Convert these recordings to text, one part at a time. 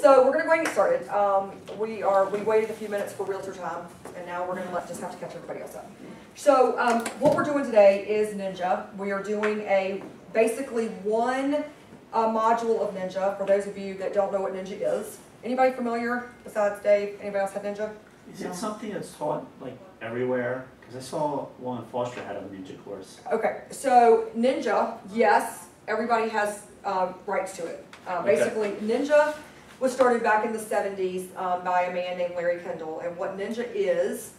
So we're going to go ahead and get started. We waited a few minutes for realtor time, and now we're going to just have to catch everybody else up. So what we're doing today is Ninja. We are doing basically one module of Ninja. For those of you that don't know what Ninja is, anybody familiar besides Dave? Anybody else have Ninja? Is it something that's taught like everywhere? Because I saw one in Foster had a Ninja course. Okay, so Ninja, yes, everybody has rights to it. Basically, Ninja was started back in the 70s by a man named Larry Kendall, and what Ninja is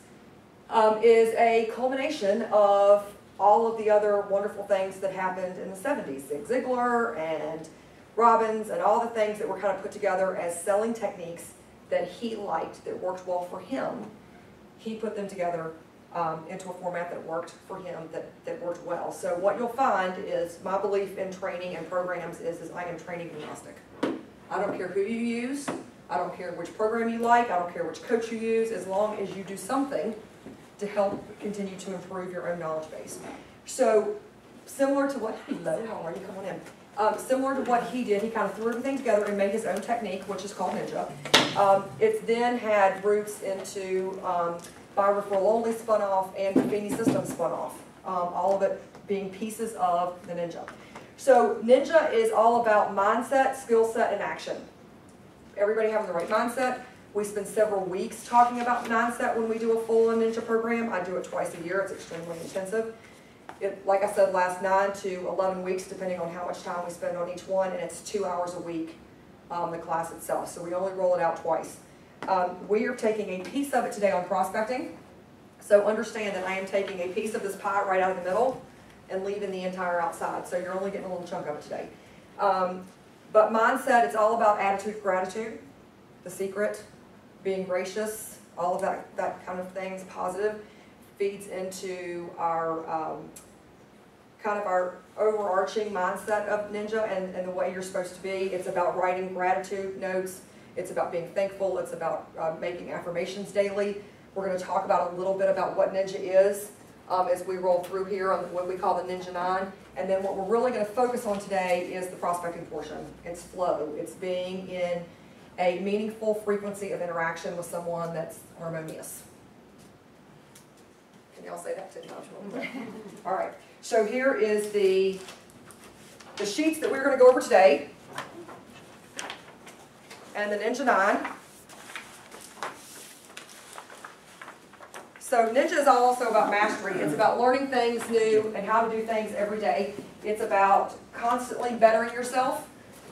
a culmination of all of the other wonderful things that happened in the 70s. Zig Ziglar and Robbins and all the things that were kind of put together as selling techniques that he liked, that worked well for him. He put them together into a format that worked for him, that worked well. So what you'll find is my belief in training and programs is I am training agnostic. I don't care who you use, I don't care which program you like, I don't care which coach you use, as long as you do something to help continue to improve your own knowledge base. So similar to what, hello, how are you, come on in. Similar to what he did, he kind of threw everything together and made his own technique, which is called Ninja. It's then had roots into by referral only spun off and Buffini Systems spun off, all of it being pieces of the Ninja. So Ninja is all about mindset, skill set, and action. Everybody having the right mindset. We spend several weeks talking about mindset when we do a full-on Ninja program. I do it twice a year. It's extremely intensive. It, like I said, lasts 9 to 11 weeks, depending on how much time we spend on each one, and it's 2 hours a week, the class itself. So we only roll it out twice. We are taking a piece of it today on prospecting. So understand that I am taking a piece of this pie right out of the middle and leaving the entire outside. So you're only getting a little chunk of it today. But mindset, it's all about attitude, gratitude, the secret, being gracious, all of that kind of things, positive, feeds into our kind of our overarching mindset of Ninja and the way you're supposed to be. It's about writing gratitude notes. It's about being thankful. It's about making affirmations daily. We're going to talk about a little bit about what Ninja is as we roll through here on what we call the Ninja 9. And then what we're really going to focus on today is the prospecting portion. It's flow. It's being in a meaningful frequency of interaction with someone that's harmonious. Can y'all say that too? All right. So here is the sheets that we're going to go over today. And the Ninja 9. So Ninja is also about mastery. It's about learning things new and how to do things every day. It's about constantly bettering yourself.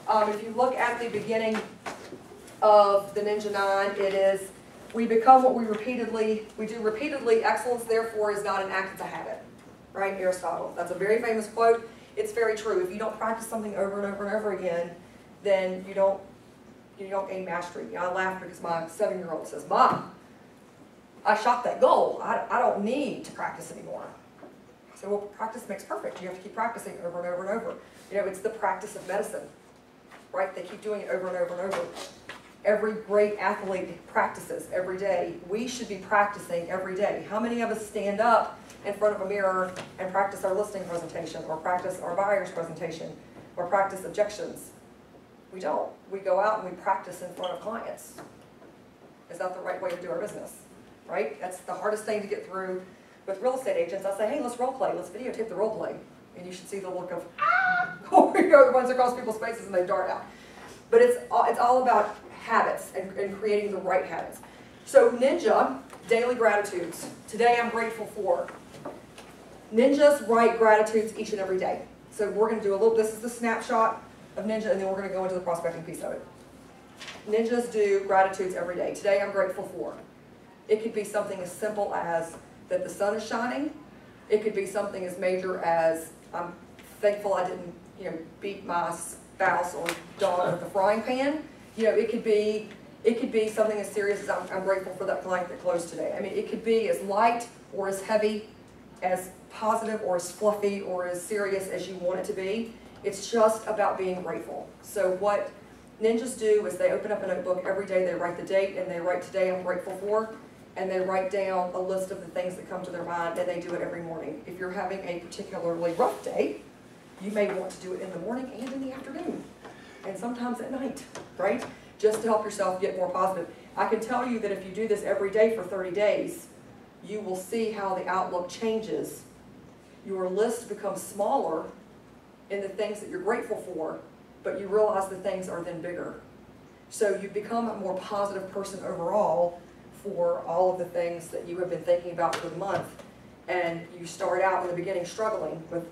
If you look at the beginning of the Ninja 9, it is, we become what we do repeatedly, excellence therefore is not an act, it's a habit. Right, Aristotle. That's a very famous quote. It's very true. If you don't practice something over and over and over again, then you don't gain mastery. You know, I laugh because my 7-year-old says, "Mom, I shot that goal. I don't need to practice anymore." I said, well, practice makes perfect. You have to keep practicing over and over and over. You know, it's the practice of medicine, right? They keep doing it over and over and over. Every great athlete practices every day. We should be practicing every day. How many of us stand up in front of a mirror and practice our listing presentation, or practice our buyer's presentation, or practice objections? We don't. We go out and we practice in front of clients. Is that the right way to do our business? Right? That's the hardest thing to get through with real estate agents. I say, hey, let's role play. Let's videotape the role play. And you should see the look of, oh, you know, it runs across people's faces and they dart out. But it's all about habits and creating the right habits. So Ninja, daily gratitudes. Today I'm grateful for. Ninjas write gratitudes each and every day. So we're going to do a little, this is the snapshot of Ninja, and then we're going to go into the prospecting piece of it. Ninjas do gratitudes every day. Today I'm grateful for. It could be something as simple as that the sun is shining. It could be something as major as I'm thankful I didn't, beat my spouse or dog with a frying pan. It could be something as serious as I'm grateful for that client that closed today. I mean, it could be as light or as heavy, as positive or as fluffy or as serious as you want it to be. It's just about being grateful. So what Ninjas do is they open up a notebook every day, they write the date, and they write today I'm grateful for, and they write down a list of the things that come to their mind, and they do it every morning. If you're having a particularly rough day, you may want to do it in the morning and in the afternoon, and sometimes at night, right? just to help yourself get more positive. I can tell you that if you do this every day for 30 days, you will see how the outlook changes. Your list becomes smaller in the things that you're grateful for, but you realize the things are then bigger. So you become a more positive person overall for all of the things that you have been thinking about for the month. And you start out in the beginning struggling with,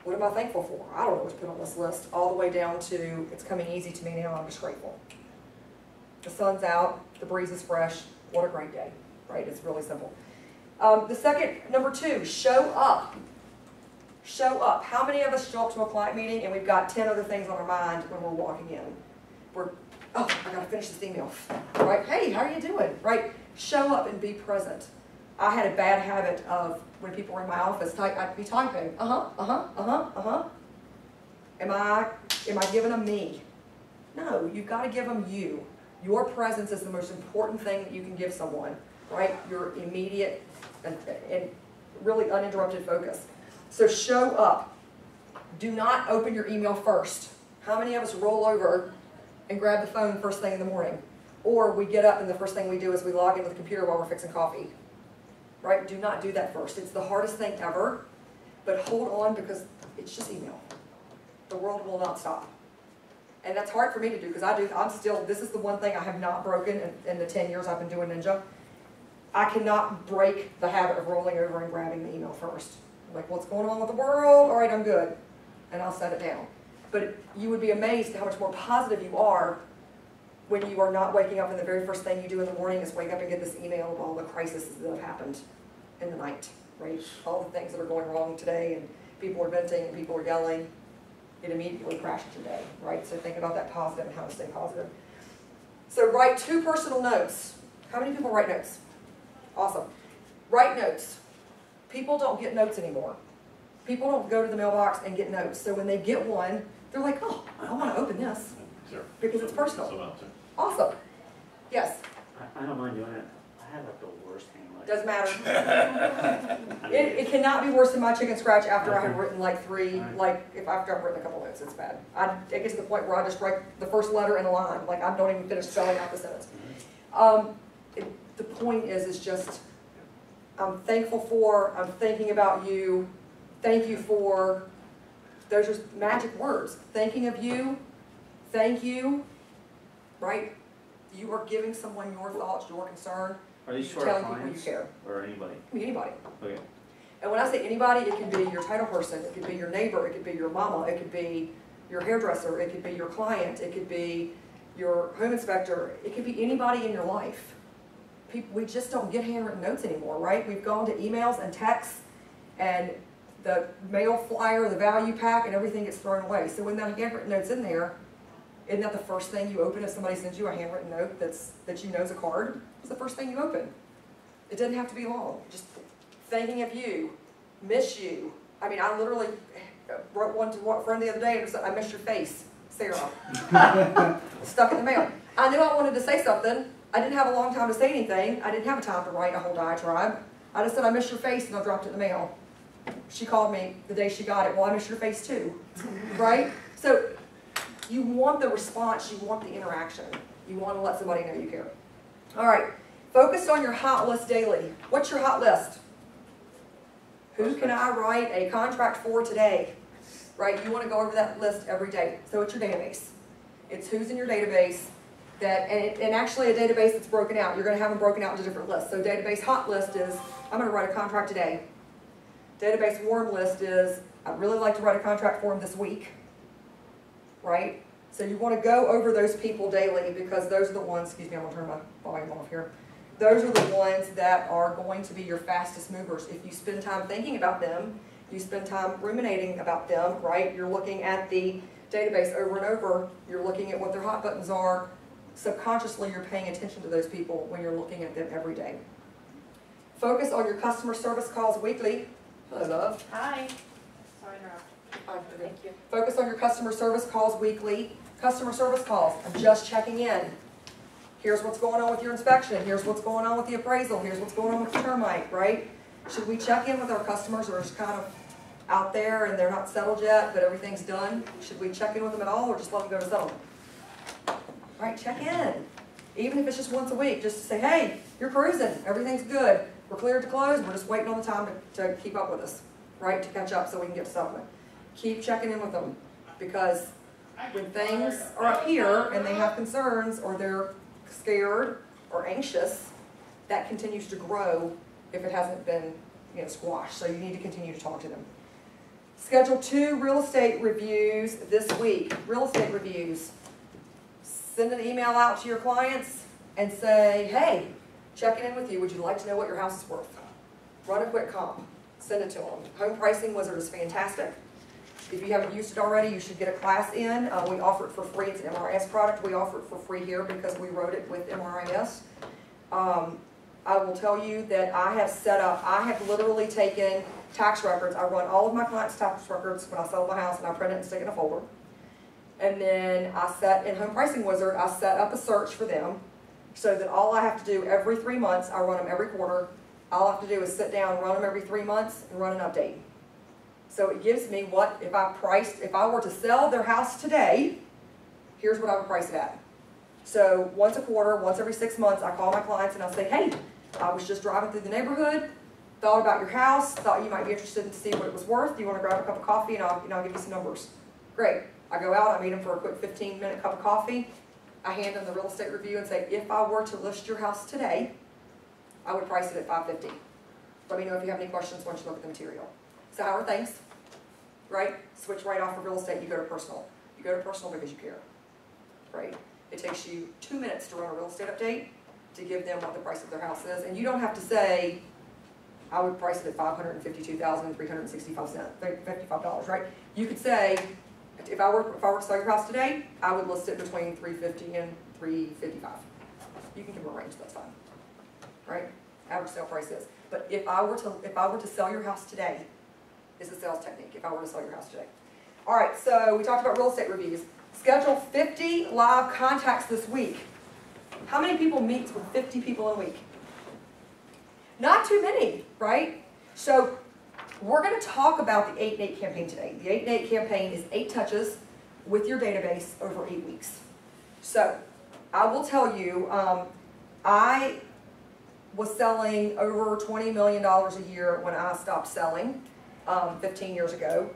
what am I thankful for? I don't know what to put on this list, all the way down to, it's coming easy to me now, I'm just grateful. The sun's out, the breeze is fresh, what a great day, right? It's really simple. The second, number 2, show up. Show up. How many of us show up to a client meeting and we've got 10 other things on our mind when we're walking in? Oh, I gotta finish this email, right? Hey, how are you doing, right? Show up and be present. I had a bad habit of, when people were in my office, I'd be typing, Am I giving them me? No, you've got to give them you. Your presence is the most important thing that you can give someone, right? Your immediate and really uninterrupted focus. So show up. Do not open your email first. How many of us roll over and grab the phone first thing in the morning? Or we get up and the first thing we do is we log into the computer while we're fixing coffee. Right? Do not do that first. It's the hardest thing ever, but hold on because it's just email. The world will not stop. And that's hard for me to do because this is the one thing I have not broken in the 10 years I've been doing Ninja. I cannot break the habit of rolling over and grabbing the email first. I'm like, what's going on with the world? All right, I'm good. And I'll set it down. But you would be amazed at how much more positive you are when you are not waking up and the very first thing you do in the morning is wake up and get this email of all the crises that have happened in the night, right? All the things that are going wrong today, and people are venting and people are yelling. It immediately crashes your day, right? So think about that positive and how to stay positive. So write 2 personal notes. How many people write notes? Awesome. Write notes. People don't get notes anymore. People don't go to the mailbox and get notes. So when they get one, they're like, oh, I want to open this. Sure. Because it's personal. Awesome. Yes? I don't mind doing it. I have like the worst handwriting. Doesn't matter. It cannot be worse than my chicken scratch after I have written like 3, after I've written a couple notes, it's bad. I get to the point where I just write the first letter in a line, like I don't even finish spelling out the sentence. The point is just, I'm thankful for, I'm thinking about you, thank you for, those are magic words. Thanking of you, thank you, right? You are giving someone your thoughts, your concern. Are these You're for our telling people you clients care. or anybody? Anybody. Okay. And when I say anybody, it can be your title person, it could be your neighbor, it could be your mama, it could be your hairdresser, it could be your client, it could be your home inspector, it could be anybody in your life. We just don't get handwritten notes anymore, right? We've gone to emails and texts, and the mail flyer, the value pack, and everything gets thrown away. So when that handwritten note's in there, isn't that the first thing you open if somebody sends you a handwritten note that you know is a card? It's the first thing you open. It doesn't have to be long. Just thinking of you, miss you. I mean, I literally wrote one to a friend the other day and said, I miss your face, Sarah. Stuck in the mail. I knew I wanted to say something. I didn't have a long time to say anything. I didn't have time to write a whole diatribe. I just said, I miss your face, and I dropped it in the mail. She called me the day she got it. Well, I miss your face too, right? So you want the response, you want the interaction. You want to let somebody know you care. All right, focus on your hot list daily. What's your hot list? Who can I write a contract for today? Right, you want to go over that list every day. So it's your database. It's who's in your database, and actually a database that's broken out. You're going to have them broken out into different lists. So database hot list is, I'm going to write a contract today. Database warm list is, I'd really like to write a contract for them this week. Right? So you want to go over those people daily because those are the ones, excuse me, I'm going to turn my volume off here. Those are the ones that are going to be your fastest movers. If you spend time thinking about them, you spend time ruminating about them, right? You're looking at the database over and over. You're looking at what their hot buttons are. Subconsciously, you're paying attention to those people when you're looking at them every day. Focus on your customer service calls weekly. Hello, love. Hi. Sorry to interrupt. Thank you. Focus on your customer service calls weekly. Customer service calls, I'm just checking in. Here's what's going on with your inspection. Here's what's going on with the appraisal. Here's what's going on with the termite, right? Should we check in with our customers who are just kind of out there and they're not settled yet, but everything's done? Should we check in with them at all or just let them go to settlement? right? Check in. Even if it's just once a week, just to say, hey, you're cruising, everything's good. We're cleared to close, we're just waiting on the time to keep up with us, right? To catch up so we can get to settlement. Keep checking in with them, because when things are up here and they have concerns or they're scared or anxious, that continues to grow if it hasn't been, squashed. So you need to continue to talk to them. Schedule 2 real estate reviews this week. Real estate reviews. Send an email out to your clients and say, hey, checking in with you. Would you like to know what your house is worth? Run a quick comp. Send it to them. Home Pricing Wizard is fantastic. If you haven't used it already, you should get a class in. We offer it for free. It's an MRIS product. We offer it for free here because we wrote it with MRIS. I will tell you that I have literally taken tax records. I run all of my clients' tax records when I sell my house, and I print it and stick it in a folder. And then in Home Pricing Wizard, I set up a search for them so that all I have to do every 3 months, I run them every quarter. All I have to do is sit down, run them every 3 months, and run an update. So it gives me if I were to sell their house today, here's what I would price it at. So once a quarter, once every 6 months, I call my clients and I'll say, hey, I was just driving through the neighborhood, thought about your house, thought you might be interested in to see what it was worth. Do you want to grab a cup of coffee and I'll give you some numbers? Great. I go out, I meet them for a quick 15-minute cup of coffee. I hand them the real estate review and say, if I were to list your house today, I would price it at $550. Let me know if you have any questions once you look at the material. So how are things? Right? Switch right off of real estate, you go to personal. You go to personal because you care. Right? It takes you 2 minutes to run a real estate update to give them what the price of their house is. And you don't have to say, I would price it at $552,365, right? You could say, if I were to sell your house today, I would list it between $350 and $355. You can give them a range, that's fine. Right? Average sale price is. But if I were to sell your house today, is a sales technique, if I were to sell your house today. All right, so we talked about real estate reviews. Schedule 50 live contacts this week. How many people meet with 50 people in a week? Not too many, right? So we're going to talk about the 8-8 campaign today. The 8-8 campaign is 8 touches with your database over 8 weeks. So I will tell you, I was selling over $20 million a year when I stopped selling 15 years ago.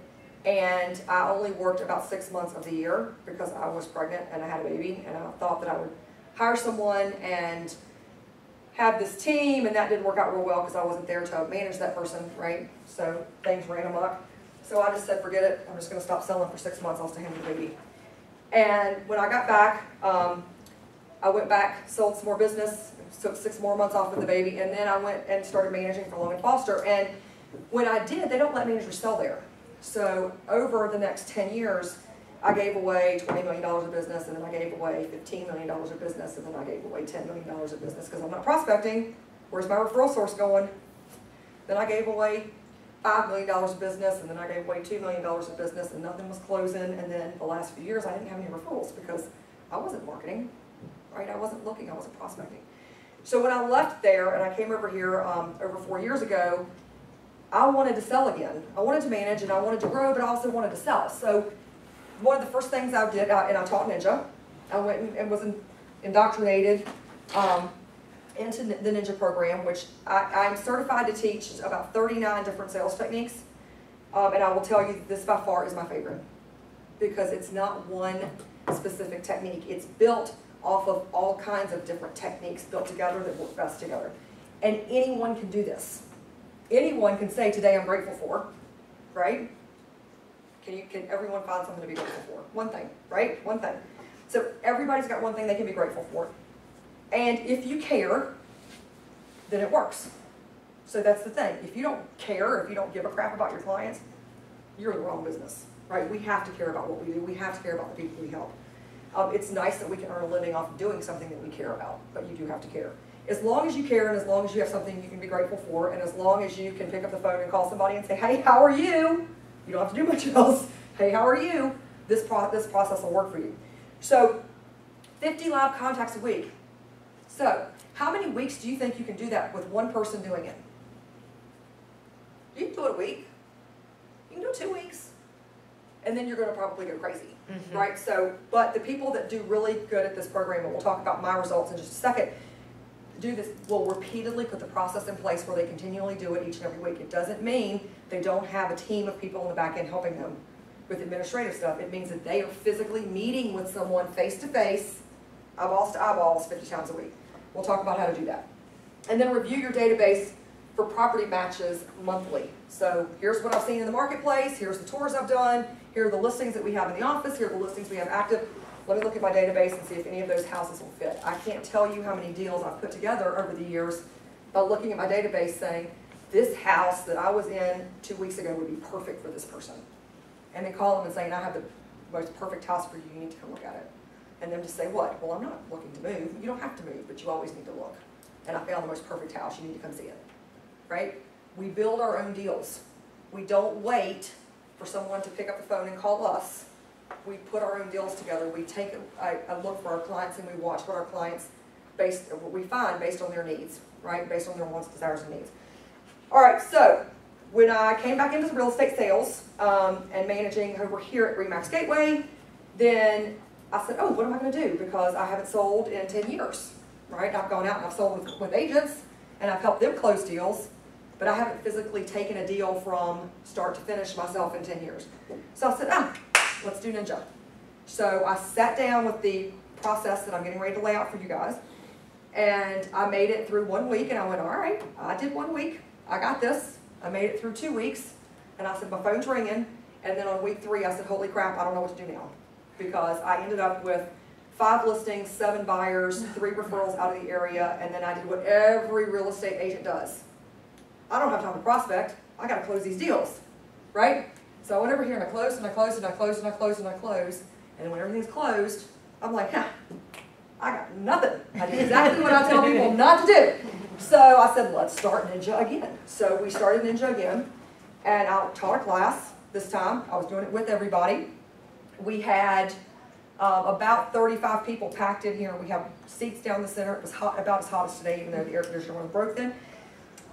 And I only worked about 6 months of the year because I was pregnant and I had a baby, and I thought that I would hire someone and have this team, and that didn't work out real well because I wasn't there to manage that person, right? So things ran amok. So I just said, forget it, I'm just going to stop selling for 6 months, I'll stay home with the baby. And when I got back, I went back, sold some more business, took 6 more months off with the baby, and then I went and started managing for Long and Foster. And when I did, they don't let managers sell there. So over the next 10 years, I gave away $20 million of business, and then I gave away $15 million of business, and then I gave away $10 million of business because I'm not prospecting. Where's my referral source going? Then I gave away $5 million of business, and then I gave away $2 million of business, and nothing was closing. And then the last few years, I didn't have any referrals because I wasn't marketing, right? I wasn't looking, I wasn't prospecting. So when I left there and I came over here over 4 years ago, I wanted to sell again. I wanted to manage and I wanted to grow, but I also wanted to sell. So one of the first things I did, and I taught Ninja. I went and was indoctrinated into the Ninja program, which I'm certified to teach about 39 different sales techniques. And I will tell you this by far is my favorite because it's not one specific technique. It's built off of all kinds of different techniques built together that work best together. And anyone can do this. Anyone can say, today I'm grateful for, right? Can everyone find something to be grateful for? One thing, right? One thing. So everybody's got one thing they can be grateful for. And if you care, then it works. So that's the thing. If you don't care, if you don't give a crap about your clients, you're in the wrong business, right? We have to care about what we do. We have to care about the people we help. It's nice that we can earn a living off of doing something that we care about, but you do have to care. As long as you care and as long as you have something you can be grateful for, and as long as you can pick up the phone and call somebody and say, hey, how are you? You don't have to do much else. Hey, how are you? This process will work for you. So 50 live contacts a week. So how many weeks do you think you can do that with one person doing it? You can do it a week. You can do it 2 weeks. and then you're gonna probably go crazy, right? So, but the people that do really good at this program, and we'll talk about my results in just a second, do this, will repeatedly put the process in place where they continually do it each and every week. It doesn't mean they don't have a team of people in the back end helping them with administrative stuff. It means that they are physically meeting with someone face to face, eyeballs to eyeballs, 50 times a week. We'll talk about how to do that. And then review your database for property matches monthly. So here's what I've seen in the marketplace, here's the tours I've done, here are the listings that we have in the office, here are the listings we have active. Let me look at my database and see if any of those houses will fit. I can't tell you how many deals I've put together over the years by looking at my database saying, this house that I was in 2 weeks ago would be perfect for this person. And then call them and saying, I have the most perfect house for you, you need to come look at it. And then just say, what? Well, I'm not looking to move. You don't have to move, but you always need to look. And I found the most perfect house, you need to come see it, right? We build our own deals. We don't wait for someone to pick up the phone and call us. We put our own deals together. We take a look for our clients and we watch what our clients, what we find based on their needs, right? Based on their wants, desires, and needs. All right, so when I came back into real estate sales and managing over here at Remax Gateway, then I said, oh, what am I going to do? Because I haven't sold in 10 years, right? I've gone out and I've sold with agents and I've helped them close deals, but I haven't physically taken a deal from start to finish myself in 10 years. So I said, let's do Ninja. So I sat down with the process that I'm getting ready to lay out for you guys, and I made it through 1 week, and I went, all right, I did 1 week, I got this. I made it through 2 weeks, and I said, my phone's ringing, and then on week 3, I said, holy crap, I don't know what to do now, because I ended up with 5 listings, 7 buyers, 3 referrals out of the area, and then I did what every real estate agent does. I don't have time to prospect, I gotta close these deals, right? So I went over here and I closed and I closed and I closed and I closed and I closed, and when everything's closed, I'm like, I got nothing. I did exactly what I tell people not to do. So I said, let's start Ninja again. So we started Ninja again, and I taught a class this time. I was doing it with everybody. We had about 35 people packed in here. We have seats down the center. It was hot, about as hot as today, even though the air conditioner was broke then.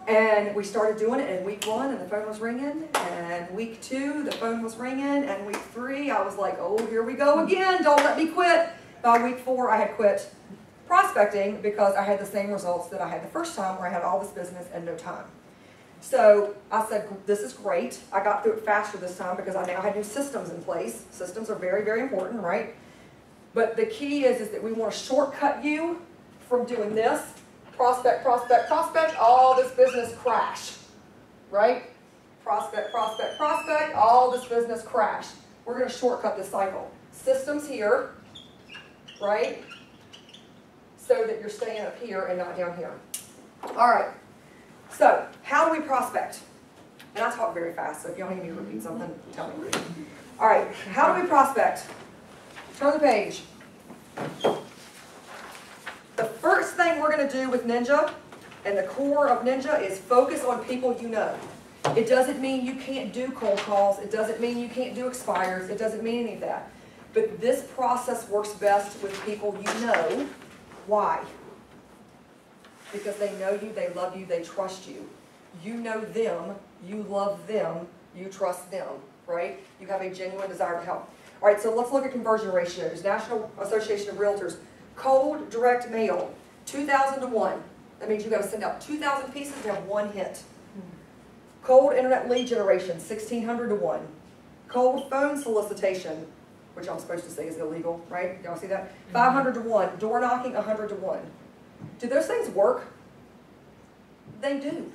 And we started doing it in week 1, and the phone was ringing, and week 2, the phone was ringing, and week 3, I was like, oh, here we go again, don't let me quit. By week 4, I had quit prospecting because I had the same results that I had the first time, where I had all this business and no time. So I said, this is great. I got through it faster this time because I now had new systems in place. Systems are very, very important, right? But the key is that we want to shortcut you from doing this. Prospect, prospect, prospect, all this business crash, right? Prospect, prospect, prospect, all this business crash. We're going to shortcut this cycle. Systems here, right? So that you're staying up here and not down here. All right. So, how do we prospect? And I talk very fast, so if y'all need me to repeat something, tell me. All right. How do we prospect? Turn the page. The first thing we're going to do with Ninja, and the core of Ninja, is focus on people you know. It doesn't mean you can't do cold calls. It doesn't mean you can't do expires. It doesn't mean any of that. But this process works best with people you know. Why? Because they know you, they love you, they trust you. You know them, you love them, you trust them, right? You have a genuine desire to help. All right, so let's look at conversion ratios. National Association of Realtors. Cold direct mail, 2,000 to 1. That means you've got to send out 2,000 pieces to have 1 hit. Cold internet lead generation, 1,600 to 1. Cold phone solicitation, which I'm supposed to say is illegal, right? Y'all see that? 500 to 1. Door knocking, 100 to 1. Do those things work? They do.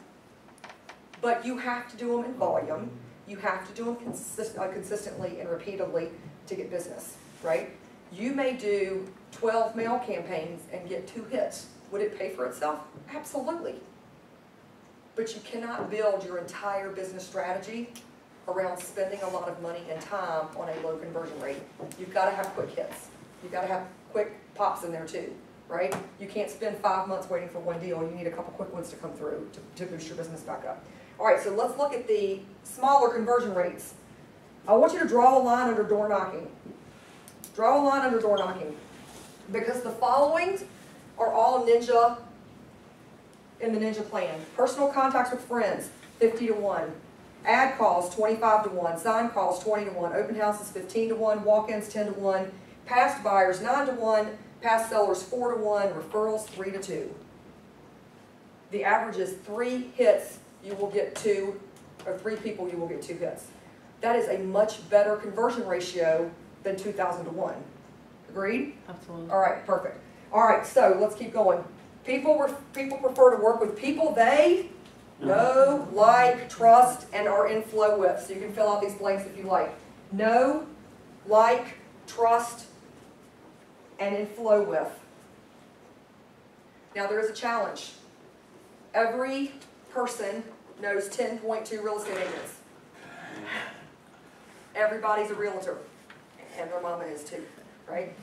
But you have to do them in volume. You have to do them consistently and repeatedly to get business, right? You may do 12 mail campaigns and get 2 hits. Would it pay for itself? Absolutely. But you cannot build your entire business strategy around spending a lot of money and time on a low conversion rate. You've got to have quick hits. You've got to have quick pops in there too, right? You can't spend 5 months waiting for 1 deal. You need a couple quick ones to come through to boost your business back up. All right, so let's look at the smaller conversion rates. I want you to draw a line under door knocking. Draw a line under door knocking, because the following are all Ninja in the Ninja plan. Personal contacts with friends, 50 to 1. Ad calls 25 to 1, sign calls 20 to 1, open houses 15 to 1, walk-ins 10 to 1, past buyers 9 to 1, past sellers 4 to 1, referrals 3 to 2. The average is 3 hits, you will get 2, or 3 people, you will get 2 hits. That is a much better conversion ratio than 2,000 to 1. Agreed? Absolutely. All right, perfect. All right, so let's keep going. People prefer to work with people they know, like, trust, and are in flow with. So you can fill out these blanks if you like. Know, like, trust, and in flow with. Now there is a challenge. Every person knows 10.2 real estate agents. Everybody's a realtor, and their mama is too, right?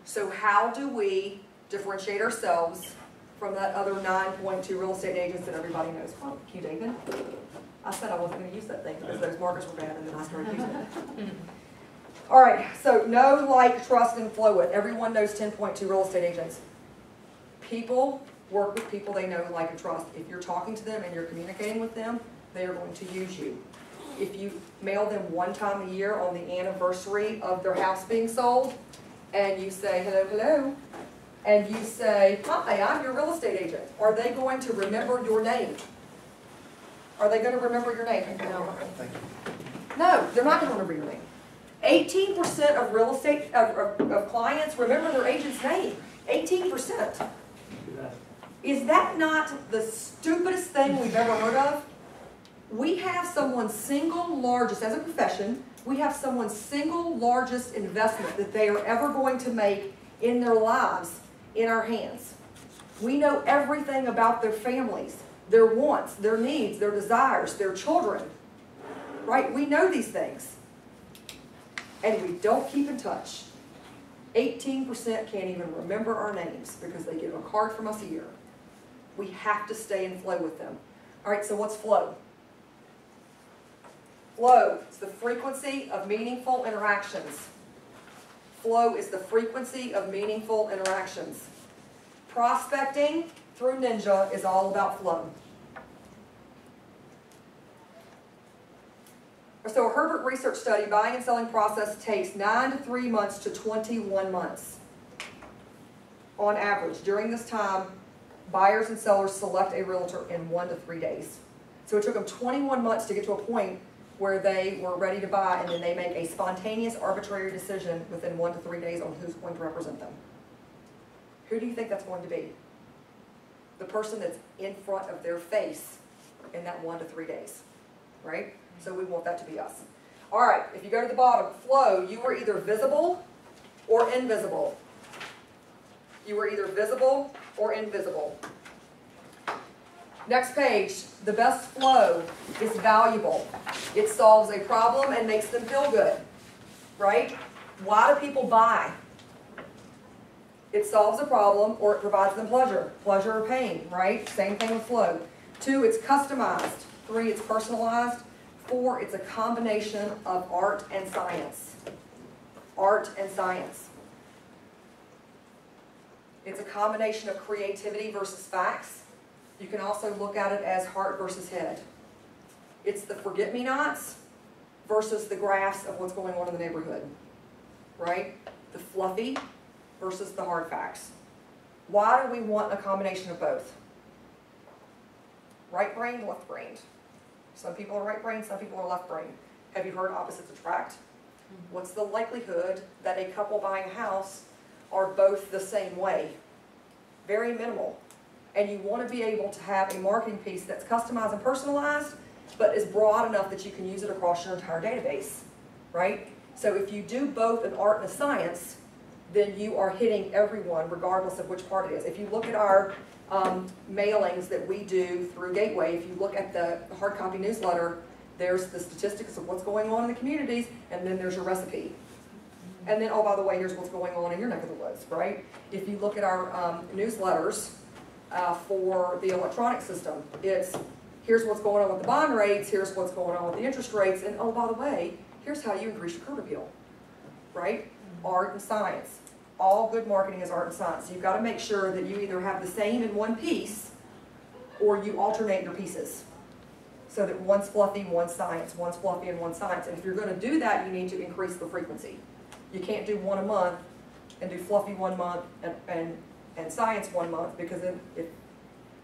So how do we differentiate ourselves from that other 9.2 real estate agents that everybody knows? Oh, cute, David. I said I wasn't going to use that thing because those markers were bad, and then I started using it. All right, so know, like, trust, and flow with. Everyone knows 10.2 real estate agents. People work with people they know, like, and trust. If you're talking to them and you're communicating with them, they are going to use you. If you mail them one time a year on the anniversary of their house being sold, and you say, hello, hello, and you say, hi, I'm your real estate agent, are they going to remember your name? Are they going to remember your name? No. No, they're not going to remember your name. 18% of real estate, of clients remember their agent's name. 18%. Is that not the stupidest thing we've ever heard of? We have someone's single largest, as a profession, we have someone's single largest investment that they are ever going to make in their lives in our hands. We know everything about their families, their wants, their needs, their desires, their children. Right? We know these things. And we don't keep in touch. 18% can't even remember our names because they get a card from us a year. We have to stay in flow with them. All right, so what's flow? Flow is the frequency of meaningful interactions. Flow is the frequency of meaningful interactions. Prospecting through Ninja is all about flow. So a Herbert research study, buying and selling process takes 9 to 3 months to 21 months. On average, during this time, buyers and sellers select a realtor in 1 to 3 days. So it took them 21 months to get to a point where they were ready to buy, and then they make a spontaneous, arbitrary decision within 1 to 3 days on who's going to represent them. Who do you think that's going to be? The person that's in front of their face in that 1 to 3 days, right? So we want that to be us. All right, if you go to the bottom, flow, you are either visible or invisible. You are either visible or invisible. Next page, the best flow is valuable. It solves a problem and makes them feel good, right? Why do people buy? It solves a problem or it provides them pleasure. Pleasure or pain, right? Same thing with flow. 2, it's customized. 3, it's personalized. 4, it's a combination of art and science. Art and science. It's a combination of creativity versus facts. You can also look at it as heart versus head. It's the forget-me-nots versus the graphs of what's going on in the neighborhood, right? The fluffy versus the hard facts. Why do we want a combination of both? Right-brained, left-brained. Some people are right-brained, some people are left-brained. Have you heard opposites attract? What's the likelihood that a couple buying a house are both the same way? Very minimal. And you want to be able to have a marketing piece that's customized and personalized, but is broad enough that you can use it across your entire database, right? So if you do both an art and a science, then you are hitting everyone regardless of which part it is. If you look at our mailings that we do through Gateway, if you look at the hard copy newsletter, there's the statistics of what's going on in the communities, and then there's your recipe. And then, oh, by the way, here's what's going on in your neck of the woods, right? If you look at our newsletters for the electronic system, it's here's what's going on with the bond rates, here's what's going on with the interest rates, and oh, by the way, here's how you increase your curb appeal, right? Art and science. All good marketing is art and science. So you've got to make sure that you either have the same in one piece or you alternate your pieces. so that one's fluffy, one's science, one's fluffy and one's science. And if you're going to do that, you need to increase the frequency. You can't do one a month and do fluffy 1 month and science 1 month, because if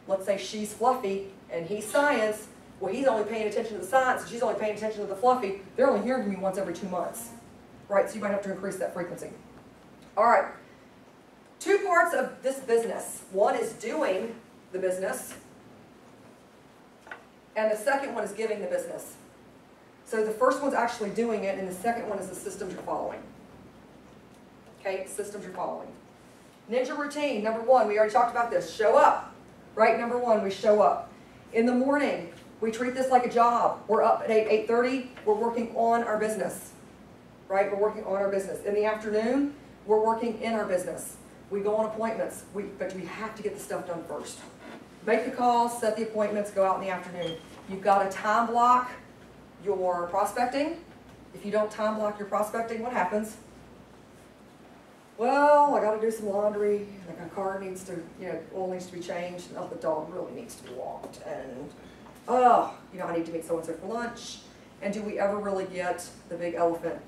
let's say she's fluffy and he's science, well, he's only paying attention to the science and she's only paying attention to the fluffy. They're only hearing from me once every 2 months, right? So you might have to increase that frequency. All right, 2 parts of this business. One is doing the business, and the second one is giving the business. So the first one's actually doing it, and the second one is the systems you're following. Okay, systems you're following. Ninja routine, number 1, we already talked about this. Show up, right? Number 1, we show up. In the morning, we treat this like a job. We're up at 8:30, we're working on our business, right? We're working on our business. In the afternoon, we're working in our business. We go on appointments, but we have to get the stuff done first. Make the calls, set the appointments, go out in the afternoon. You've got to time block your prospecting. If you don't time block your prospecting, what happens? Well, I got to do some laundry, like my car needs to, oil needs to be changed, and the dog really needs to be walked, and I need to meet so-and-so for lunch. And do we ever really get the big elephant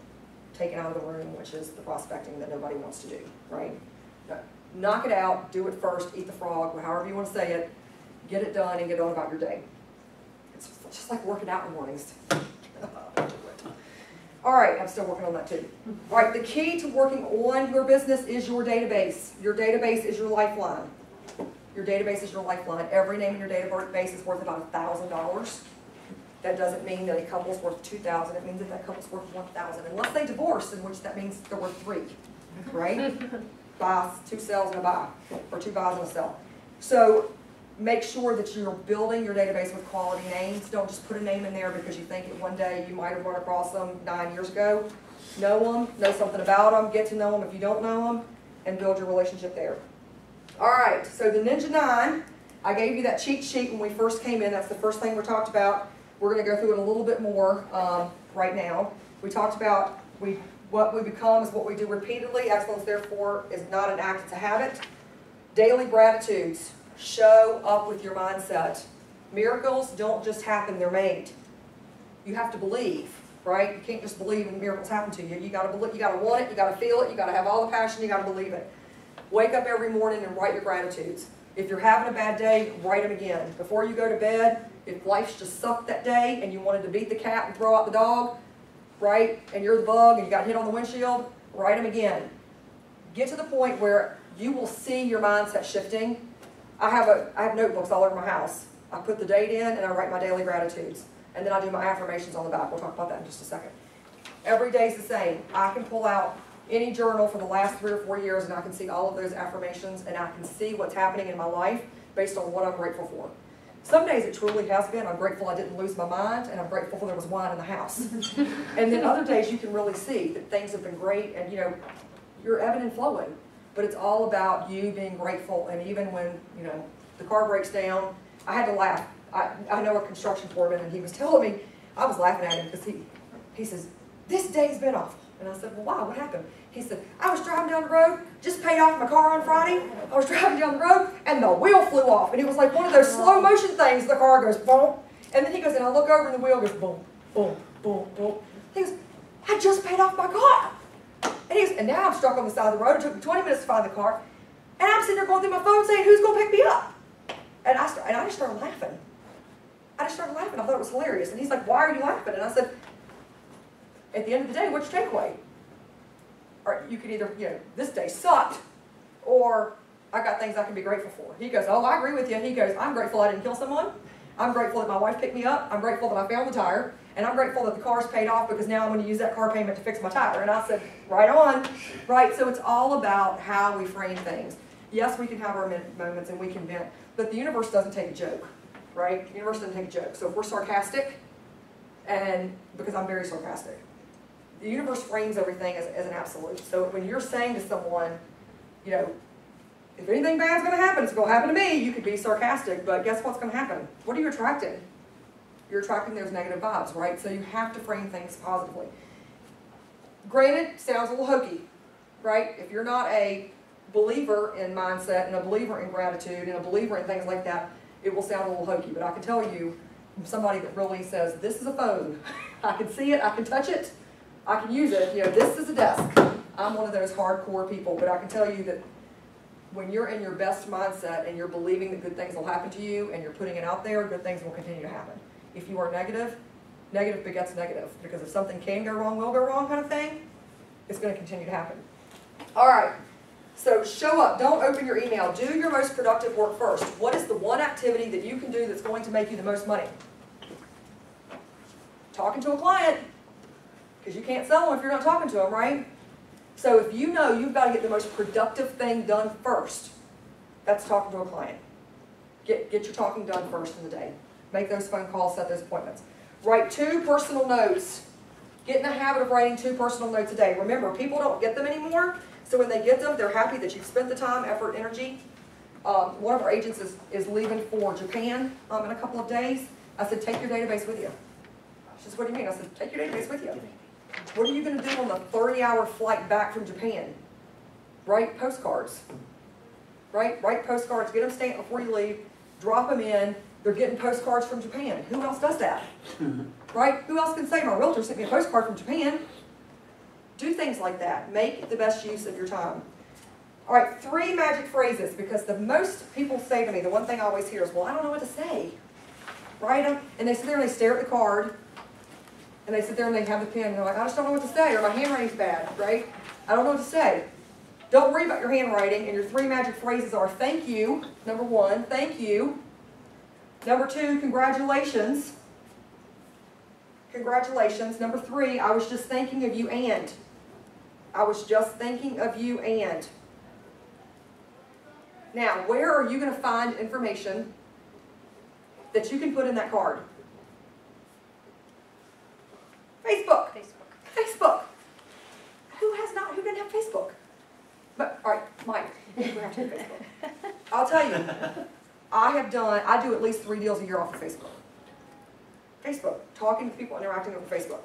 taken out of the room, which is the prospecting that nobody wants to do, right? No. Knock it out, do it first, eat the frog, however you want to say it, get it done and get on about your day. It's just like working out in the mornings. All right, I'm still working on that too. All right, the key to working on your business is your database. Your database is your lifeline. Your database is your lifeline. Every name in your database is worth about $1,000. That doesn't mean that a couple's worth $2,000. It means that that couple's worth $1,000. Unless they divorce, in which that means they're worth 3, right? Buys, 2 sells and a buy, or 2 buys and a sell. So make sure that you're building your database with quality names. Don't just put a name in there because you think that one day you might have run across them 9 years ago. Know them, know something about them, get to know them if you don't know them, and build your relationship there. All right, so the Ninja 9, I gave you that cheat sheet when we first came in. That's the first thing we talked about. We're going to go through it a little bit more right now. We talked about what we become is what we do repeatedly. Excellence, therefore, is not an act, it's a habit. Daily gratitudes. Show up with your mindset. Miracles don't just happen, they're made. You have to believe, right? You can't just believe when miracles happen to you. You gotta believe, you gotta want it, you gotta feel it, you gotta have all the passion, you gotta believe it. Wake up every morning and write your gratitudes. If you're having a bad day, write them again. Before you go to bed, if life's just sucked that day and you wanted to beat the cat and throw out the dog, right? And you're the bug and you got hit on the windshield, write them again. Get to the point where you will see your mindset shifting. I have notebooks all over my house. I put the date in and I write my daily gratitudes. And then I do my affirmations on the back. We'll talk about that in just a second. Every day's the same. I can pull out any journal for the last 3 or 4 years and I can see all of those affirmations and I can see what's happening in my life based on what I'm grateful for. Some days it truly has been. I'm grateful I didn't lose my mind and I'm grateful there was wine in the house. And then other days you can really see that things have been great and you're ebbing and flowing. But it's all about you being grateful, and even when, the car breaks down, I had to laugh. I know a construction foreman, and he was telling me, I was laughing at him because he says, this day's been awful. And I said, well, why? What happened? He said, I was driving down the road, just paid off my car on Friday. I was driving down the road, and the wheel flew off. And it was like one of those slow motion things. The car goes, boom. And then he goes, and I look over, and the wheel goes, boom, boom, boom, boom. He goes, I just paid off my car. And now I'm stuck on the side of the road. It took me 20 minutes to find the car. And I'm sitting there going through my phone saying, who's going to pick me up? And I just started laughing. I thought it was hilarious. And he's like, why are you laughing? And I said, at the end of the day, what's your takeaway? Or you could either, this day sucked, or I got things I can be grateful for. He goes, oh, I agree with you. He goes, I'm grateful I didn't kill someone. I'm grateful that my wife picked me up. I'm grateful that I found the tire. And I'm grateful that the car's paid off because now I'm going to use that car payment to fix my tire. And I said, right on. Right? So it's all about how we frame things. Yes, we can have our moments and we can vent, but the universe doesn't take a joke, right? The universe doesn't take a joke. So if we're sarcastic, and because I'm very sarcastic, the universe frames everything as an absolute. So when you're saying to someone, if anything bad's going to happen, it's going to happen to me, you could be sarcastic, but guess what's going to happen? What are you attracting? You're attracting those negative vibes, right? So you have to frame things positively. Granted, sounds a little hokey, right? If you're not a believer in mindset and a believer in gratitude and a believer in things like that, it will sound a little hokey. But I can tell you, from somebody that really says, this is a phone. I can see it, I can touch it, I can use it. You know, this is a desk. I'm one of those hardcore people, but I can tell you that when you're in your best mindset and you're believing that good things will happen to you and you're putting it out there, good things will continue to happen. If you are negative, negative begets negative, because if something can go wrong, will go wrong kind of thing, it's going to continue to happen. All right, so show up. Don't open your email. Do your most productive work first. What is the one activity that you can do that's going to make you the most money? Talking to a client, because you can't sell them if you're not talking to them, right? So if you know you've got to get the most productive thing done first, that's talking to a client. Get your talking done first in the day. Make those phone calls, set those appointments. Write 2 personal notes. Get in the habit of writing 2 personal notes a day. Remember, people don't get them anymore, so when they get them, they're happy that you've spent the time, effort, energy. One of our agents is leaving for Japan in a couple of days. I said, take your database with you. She said, what do you mean? I said, take your database with you. What are you going to do on the 30-hour flight back from Japan? Write postcards. Right? Write postcards, get them stamped before you leave, drop them in. They're getting postcards from Japan. Who else does that? Right? Who else can say, my realtor sent me a postcard from Japan? Do things like that. Make the best use of your time. All right, 3 magic phrases, because the most people say to me, the one thing I always hear is, well, I don't know what to say. Right? And they sit there and they stare at the card, and they sit there and they have the pen, and they're like, I just don't know what to say, or my handwriting's bad, right? I don't know what to say. Don't worry about your handwriting, and your 3 magic phrases are thank you, number 1, thank you. Number 2, congratulations. Congratulations. Number 3, I was just thinking of you and. I was just thinking of you and. Now, where are you going to find information that you can put in that card? Facebook. Facebook. Who didn't have Facebook? But, all right, Mike, you have to have Facebook. I'll tell you, I do at least 3 deals a year off of Facebook. Facebook, talking to people, interacting over Facebook.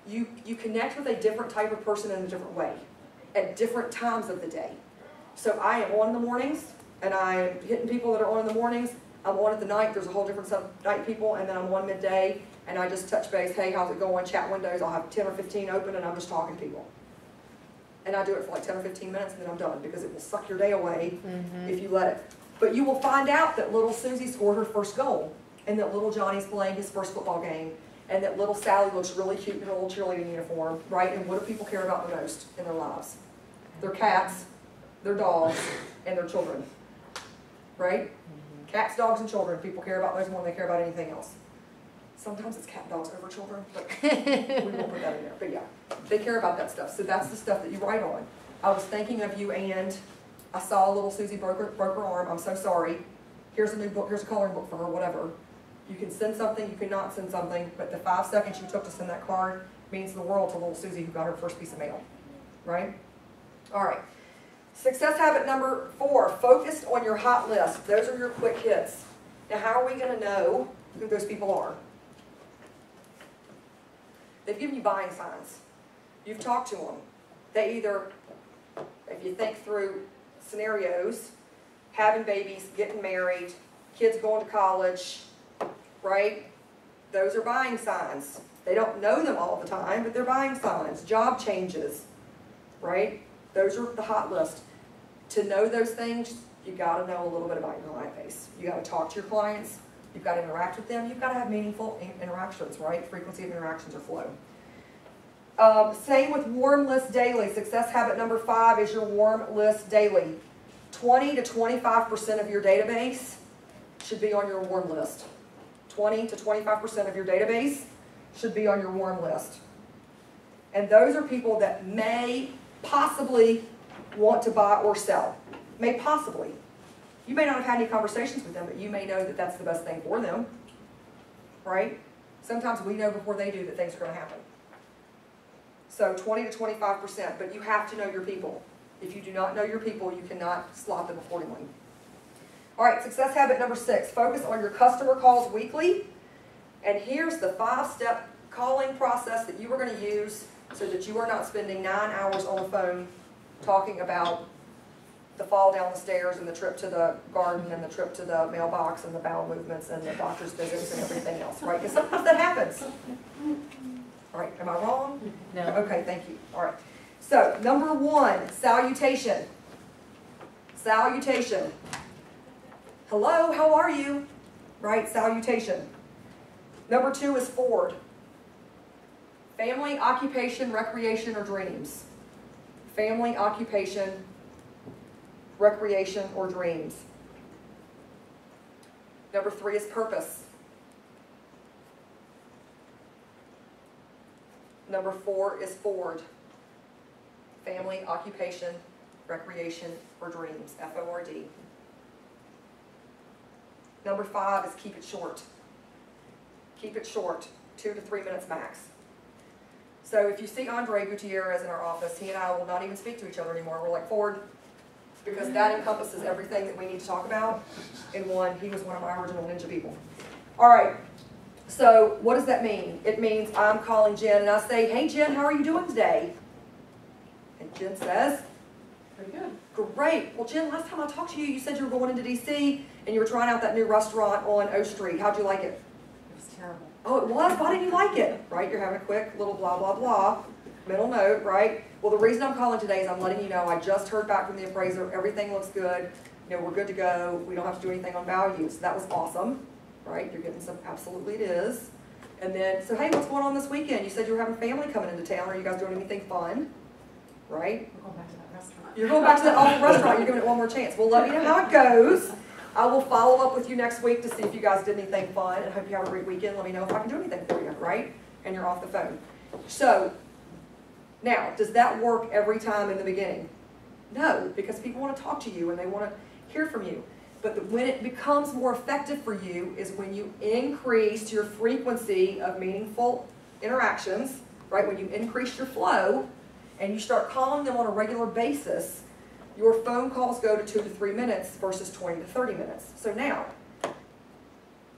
You connect with a different type of person in a different way, at different times of the day. So I am on in the mornings, and I'm hitting people that are on in the mornings. I'm on at the night, there's a whole different set of night people, and then I'm on midday, and I just touch base, hey, how's it going, chat windows, I'll have 10 or 15 open, and I'm just talking to people. And I do it for like 10 or 15 minutes, and then I'm done, because it will suck your day away if you let it. But you will find out that little Susie scored her first goal, and that little Johnny's playing his first football game, and that little Sally looks really cute in her little cheerleading uniform, right? And what do people care about the most in their lives? Their cats, their dogs, and their children, right? Cats, dogs, and children. People care about those more than they care about anything else. Sometimes it's cat, dogs over children, but we won't put that in there. But yeah, they care about that stuff. So that's the stuff that you write on. I was thinking of you, and I saw little Susie broke her arm. I'm so sorry. Here's a new book. Here's a coloring book for her, whatever. You can send something, you cannot send something, but the 5 seconds you took to send that card means the world to little Susie who got her first piece of mail, right? All right. Success habit number 4, focused on your hot list. Those are your quick hits. Now, how are we going to know who those people are? They've given you buying signs. You've talked to them. They either, if you think through scenarios, having babies, getting married, kids going to college, right? Those are buying signs. They don't know them all the time, but they're buying signs. Job changes, right? Those are the hot list. To know those things, you got to know a little bit about your client base. You got to talk to your clients. You've got to interact with them. You've got to have meaningful interactions, right? Frequency of interactions or flow. Same with warm list daily. Success habit number 5 is your warm list daily. 20 to 25% of your database should be on your warm list. 20 to 25% of your database should be on your warm list. And those are people that may possibly want to buy or sell. May possibly. You may not have had any conversations with them, but you may know that that's the best thing for them. Right? Sometimes we know before they do that things are going to happen. So 20 to 25%, but you have to know your people. If you do not know your people, you cannot slot them accordingly. All right, success habit number 6, focus on your customer calls weekly. And here's the 5-step calling process that you are going to use so that you are not spending 9 hours on the phone talking about the fall down the stairs and the trip to the garden and the trip to the mailbox and the bowel movements and the doctor's visits and everything else, right? Because sometimes that happens. All right, am I wrong? No. Okay, thank you. All right. So, number 1, salutation. Salutation. Hello, how are you? Right, salutation. Number 2 is forward. Family, occupation, recreation, or dreams. Family, occupation, recreation, or dreams. Number 3 is purpose. Number 4 is forward. Family, occupation, recreation, or dreams. F-O-R-D. Number 5 is keep it short. Keep it short, 2 to 3 minutes max. So if you see Andre Gutierrez in our office, he and I will not even speak to each other anymore. We're like, forward, because that encompasses everything that we need to talk about in one. He was one of my original ninja people. All right, so what does that mean? It means I'm calling Jen and I say, hey Jen, how are you doing today? And Jen says, Pretty good. great. Well, Jen, last time I talked to you, you said you were going into DC and you were trying out that new restaurant on O Street. How'd you like it? It was terrible. Oh, it was? Why didn't you like it? Right? You're having a quick little blah, blah, blah, middle note, right? Well, the reason I'm calling today is I'm letting you know I just heard back from the appraiser. Everything looks good. You know, we're good to go. We don't have to do anything on value. So that was awesome, right? You're getting some, absolutely it is. And then, so hey, what's going on this weekend? You said you were having family coming into town. Are you guys doing anything fun? Right? We're going back to that restaurant. You're going back to that awful restaurant. You're giving it one more chance. Well, let me know how it goes. I will follow up with you next week to see if you guys did anything fun, and hope you have a great weekend. Let me know if I can do anything for you, right? And you're off the phone. So, now, does that work every time in the beginning? No, because people want to talk to you and they want to hear from you. But when it becomes more effective for you is when you increase your frequency of meaningful interactions, right? When you increase your flow and you start calling them on a regular basis, your phone calls go to 2 to 3 minutes versus 20 to 30 minutes. So now,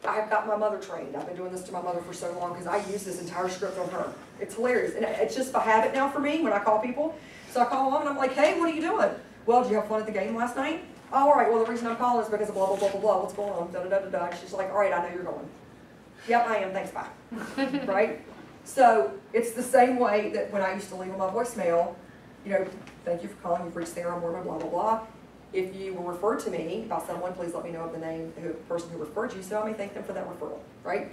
I've got my mother trained. I've been doing this to my mother for so long because I use this entire script on her. It's hilarious. And it's just a habit now for me when I call people. So I call mom and I'm like, hey, what are you doing? Well, did you have fun at the game last night? Oh, all right, well, the reason I'm calling is because of blah, blah, blah, blah, blah. What's going on? Da, da, da, da, da. She's like, all right, I know you're going. Yep, I am. Thanks, bye. Right? So it's the same way that when I used to leave on my voicemail, you know, thank you for calling. You've reached Sarah Moorman, blah, blah, blah. If you were referred to me by someone, please let me know of the name, the person who referred you, so I may thank them for that referral, right?